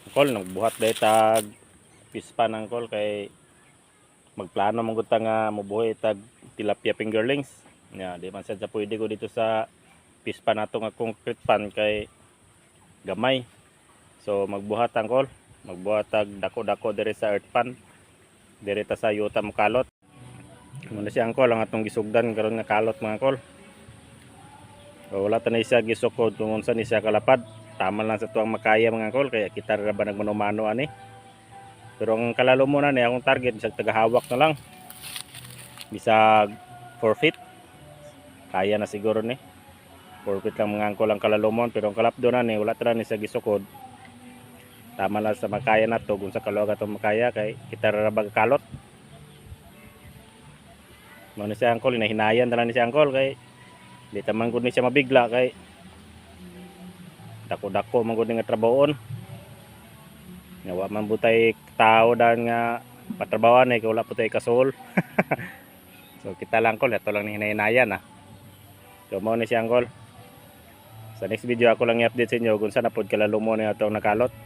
Angkol nagbuhat day tag pispan angkol kay magplano man gud ta nga mobuhay tag tilapia fingerlings. Nya di man sad sa pwede ko dito sa pispan nato nga concrete pan kay gamay. So magbuhat angkol, magbuhat tag dako-dako diri sa earth pan. Diri ta sa yuta mokalot. Muna si angkol ang atong gisugdan karon nga kalot mga angkol. So, wala ta na siya gisukod kung unsa ni siya kalapad. Tama lang sa tuwang makaya mga angkol kaya kita ra ba nagmano-mano ani. Pero ang kalalo mo na ni akong target bisag tagahawak na lang. Bisag 4 feet. Kaya na siguro ni. 4 feet lang mga angkol ang kalalumon pero ang kalapdo na ni wala ta ni siya gisukod. Tama lang sa makaya na to kung sa kaluwagan to makaya kay kita ra ba kalot. Mo ni siya angkol hinahinayan na ni siya angkol kay di ta man gud ni siya mabigla kay dako-dako man gud nga trabahoon. Nga wa man butay tao dan nga patrabawan kay wala putay kasol. So kita lang kol ato lang ni hinahinayan ah. So mo ni siya angkol. Sa next video ako lang i-update sa inyo kung saan na pod kalalo mo ni atong nakalot.